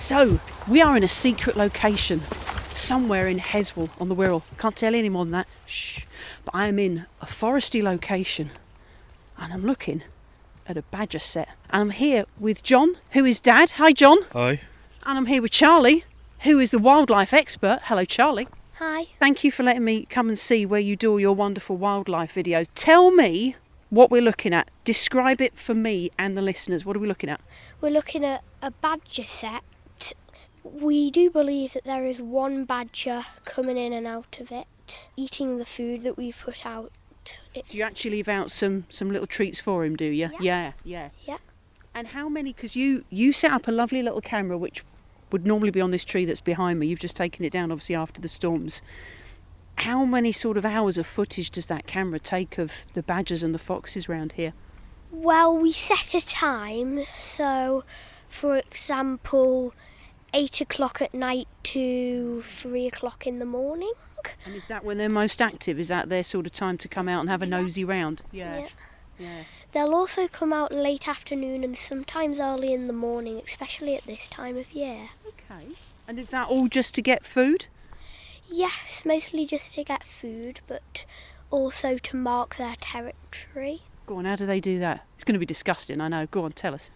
So, we are in a secret location, somewhere in Heswell on the Wirral. Can't tell you any more than that. Shh. But I am in a foresty location, and I'm looking at a badger set. And I'm here with John, who is Dad. Hi, John. Hi. And I'm here with Charlie, who is the wildlife expert. Hello, Charlie. Hi. Thank you for letting me come and see where you do all your wonderful wildlife videos. Tell me what we're looking at. Describe it for me and the listeners. What are we looking at? We're looking at a badger set. We do believe that there is one badger coming in and out of it, eating the food that we've put out. So you actually leave out some little treats for him, do you? Yeah. Yeah. And how many, because you set up a lovely little camera which would normally be on this tree that's behind me. You've just taken it down, obviously, after the storms. How many sort of hours of footage does that camera take of the badgers and the foxes around here? Well, we set a time, so, for example, 8 o'clock at night to 3 o'clock in the morning. And is that when they're most active? Is that their sort of time to come out and have a nosy round? Yeah. Yeah. They'll also come out late afternoon and sometimes early in the morning, especially at this time of year. Okay. And is that all just to get food? Yes, mostly just to get food, but also to mark their territory. Go on, how do they do that? It's going to be disgusting, I know. Go on, tell us.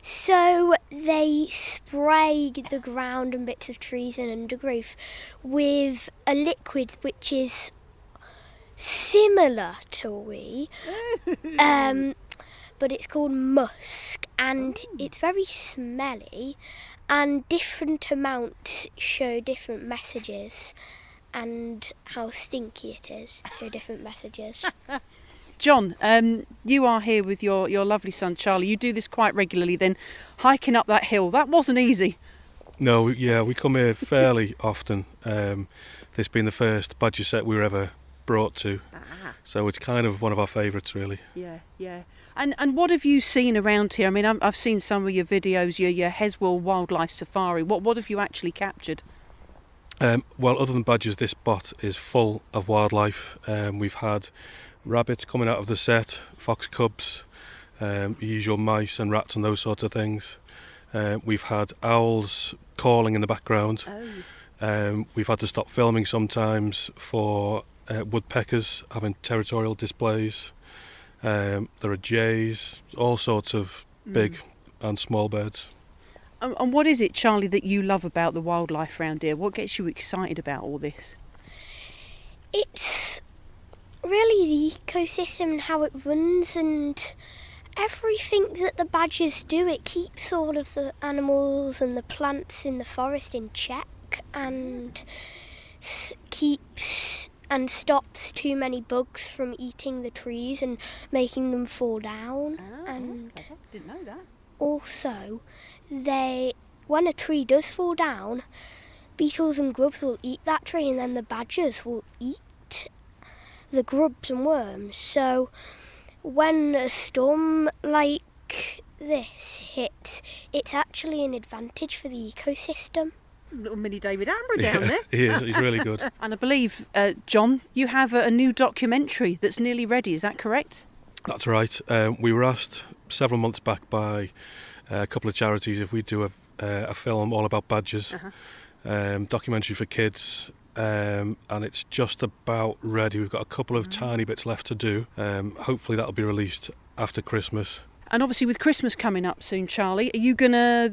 So they spray the ground and bits of trees and undergrowth with a liquid which is similar to wee, but it's called musk, and it's very smelly, and different amounts show different messages, and how stinky it is show different messages. John, you are here with your lovely son Charlie. You do this quite regularly then, hiking up that hill. That wasn't easy. No, yeah, we come here fairly often. This being the first badger set we were ever brought to. So it's kind of one of our favourites, really. Yeah. And what have you seen around here? I mean, I've seen some of your videos, your Heswell Wildlife Safari. What have you actually captured? Well, other than badgers, this spot is full of wildlife. We've had rabbits coming out of the set, fox cubs, usual mice and rats and those sorts of things. We've had owls calling in the background. We've had to stop filming sometimes for woodpeckers having territorial displays. There are jays, all sorts of big and small birds. And what is it, Charlie, that you love about the wildlife around here? What gets you excited about all this? It's really the ecosystem and how it runs, and everything that the badgers do. It keeps all of the animals and the plants in the forest in check, and keeps and stops too many bugs from eating the trees and making them fall down. And didn't know that. Also, when a tree does fall down, beetles and grubs will eat that tree, and then the badgers will eat the grubs and worms. So when a storm like this hits, it's actually an advantage for the ecosystem. Little mini David Attenborough down there. He is, he's really good. And I believe, John, you have a new documentary that's nearly ready, is that correct? That's right. We were asked several months back by a couple of charities if we'd do a film all about badgers, documentary for kids, and it's just about ready. We've got a couple of tiny bits left to do. Hopefully that'll be released after Christmas. And obviously with Christmas coming up soon, Charlie, are you gonna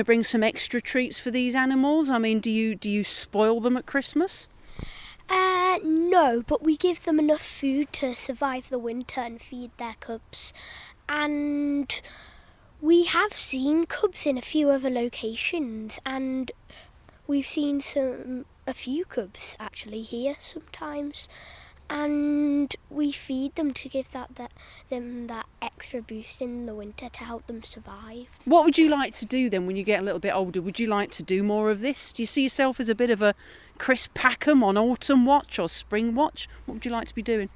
bring some extra treats for these animals? I mean, do you spoil them at Christmas? No, but we give them enough food to survive the winter and feed their cubs. And we have seen cubs in a few other locations, and we've seen a few cubs actually here sometimes. And we feed them to give them that extra boost in the winter to help them survive. What would you like to do then when you get a little bit older? Would you like to do more of this? Do you see yourself as a bit of a Chris Packham on Autumn Watch or Spring Watch? What would you like to be doing?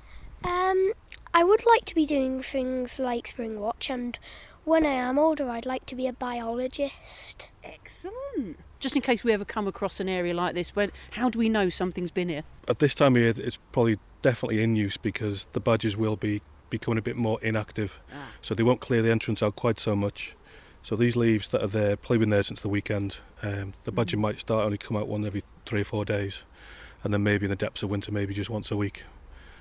I would like to be doing things like Spring Watch, and when I am older I'd like to be a biologist. Excellent. Just in case we ever come across an area like this, how do we know something's been here? At this time of year, it's probably definitely in use because the badgers will be becoming a bit more inactive, so they won't clear the entrance out quite so much. So these leaves that are there, probably been there since the weekend. The budgie might start only come out one every 3 or 4 days, and then maybe in the depths of winter, maybe just once a week.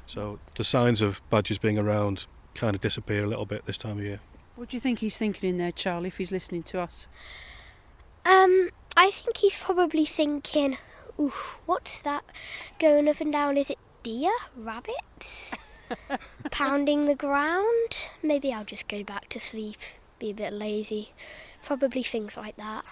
So the signs of budgies being around kind of disappear a little bit this time of year. What do you think he's thinking in there, Charlie, if he's listening to us? I think he's probably thinking, ooh, what's that going up and down? Is it deer? Rabbits? Pounding the ground? Maybe I'll just go back to sleep, be a bit lazy. Probably things like that.